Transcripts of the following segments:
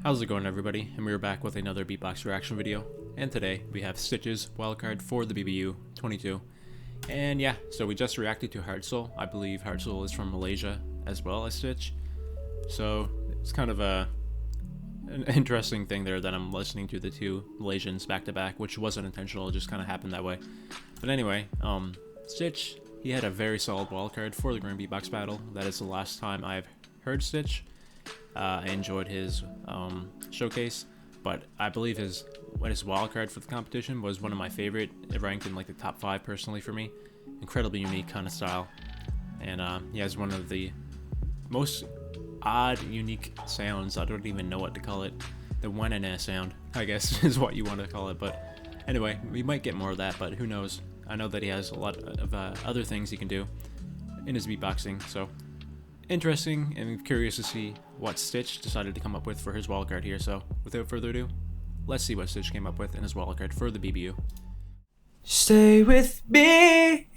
How's it going, everybody? And we're back with another beatbox reaction video, and today we have Stitch's wildcard for the BBU 22. And yeah, so we just reacted to Heart Soul. I believe Heart Soul is from Malaysia as well as Stitch, so it's kind of an interesting thing there that I'm listening to the two Malaysians back to back, which wasn't intentional, it just kind of happened that way. But anyway, Stitch, he had a very solid wildcard for the Grand Beatbox Battle. That is the last time I've heard Stitch. I enjoyed his showcase, but I believe his wildcard for the competition was one of my favorite. It ranked in like the top 5 personally for me. Incredibly unique kind of style, and he has one of the most odd, unique sounds. I don't even know what to call it. The one-and-a sound, I guess, is what you want to call it. But anyway, we might get more of that, but who knows? I know that he has a lot of other things he can do in his beatboxing, so interesting and curious to see what Stitch decided to come up with for his wildcard here. So without further ado, let's see what Stitch came up with in his wildcard for the BBU. Stay with me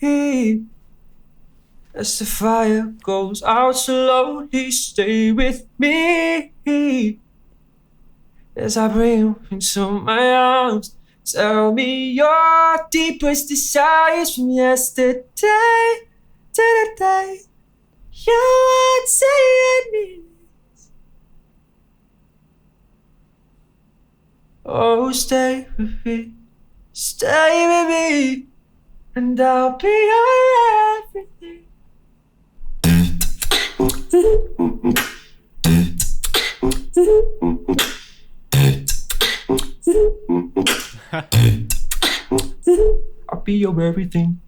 as the fire goes out slowly. Stay with me as I bring you into my arms. Tell me your deepest desires from yesterday to the day you would say it means. Oh, stay with me, and I'll be your everything. I'll be your everything.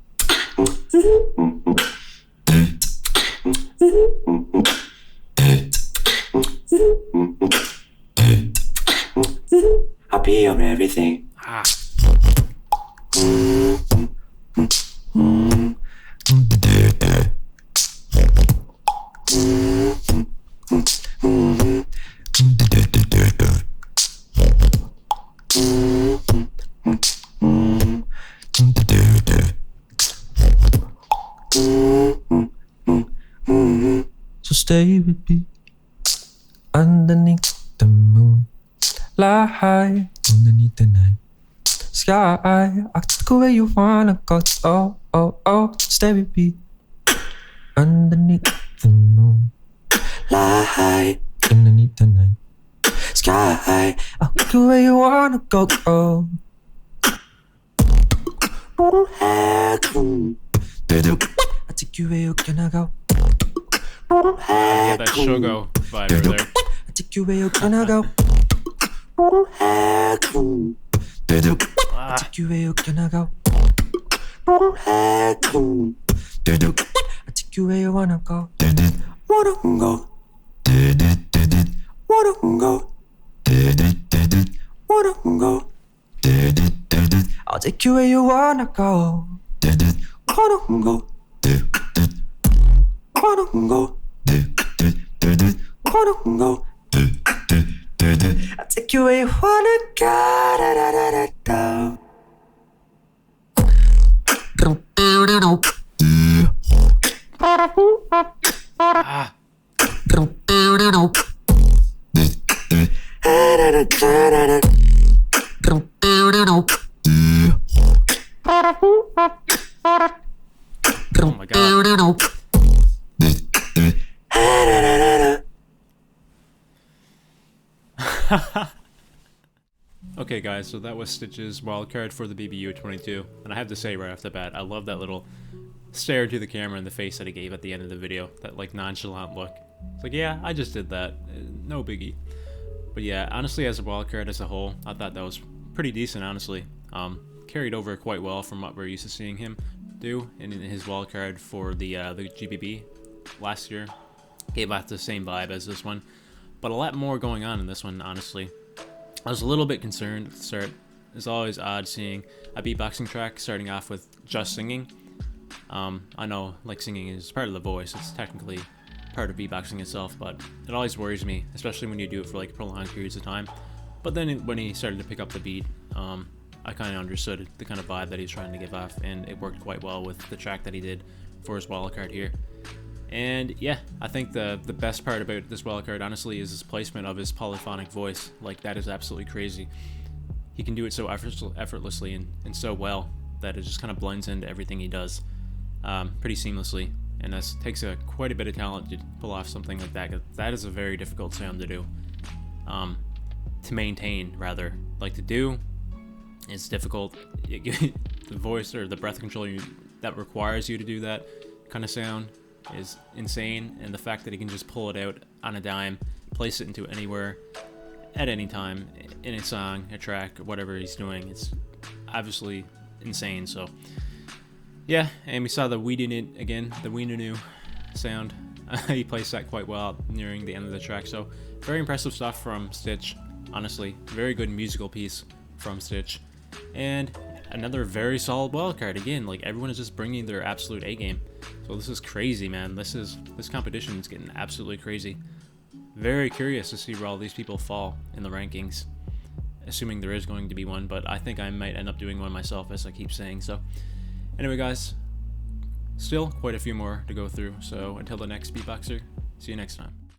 I'll be your everything. So stay with me underneath the moon, light underneath the night sky. I could go where you wanna go. Oh, oh, oh, stay with me underneath the moon, light underneath the night sky. I could go where you wanna go. Oh, I take you where you gonna go. Yeah, that Shogo vibe over there. I take you where you gonna go. I take you where you gonna go. I take you where you wanna go. Wanna go. Wanna go. Wanna go. I'll take you where you wanna go. Wanna go. Wanna go. Wanna go. I'll take you where you wanna go. Da, da, da, da, da. Oh my god. Okay guys, so that was Stitch's wildcard for the BBU 22, and I have to say right off the bat, I love that little stare to the camera in the face that he gave at the end of the video, that like nonchalant look. It's like, yeah, I just did that, no biggie. But yeah, honestly, as a wildcard as a whole, I thought that was pretty decent, honestly. Carried over quite well from what we're used to seeing him do in his wildcard for the GBB last year. Gave off the same vibe as this one, but a lot more going on in this one, honestly. I was a little bit concerned at the start. It's always odd seeing a beatboxing track starting off with just singing. I know, like, singing is part of the voice, it's technically part of beatboxing itself, but it always worries me, especially when you do it for like prolonged periods of time. But then when he started to pick up the beat, I kind of understood the kind of vibe that he's trying to give off, and it worked quite well with the track that he did for his wildcard here. And yeah, I think the best part about this wildcard honestly is his placement of his polyphonic voice. Like, that is absolutely crazy. He can do it so effortlessly and so well that it just kind of blends into everything he does pretty seamlessly. And that takes quite a bit of talent to pull off something like that. 'Cause that is a very difficult sound to do, to maintain rather. Like, to do, it's difficult. The voice or the breath control that requires you to do that kind of sound is insane, and the fact that he can just pull it out on a dime, place it into anywhere at any time in a song, a track, whatever he's doing, it's obviously insane. So yeah, and we saw the weedinit again, the weenunu sound. He placed that quite well nearing the end of the track. So very impressive stuff from Stitch, honestly. Very good musical piece from Stitch, and another very solid wildcard. Again, like, everyone is just bringing their absolute A game. So this is crazy, man. This competition is getting absolutely crazy. Very curious to see where all these people fall in the rankings, assuming there is going to be one, but I think I might end up doing one myself, as I keep saying. So anyway, guys, still quite a few more to go through. So until the next beatboxer, see you next time.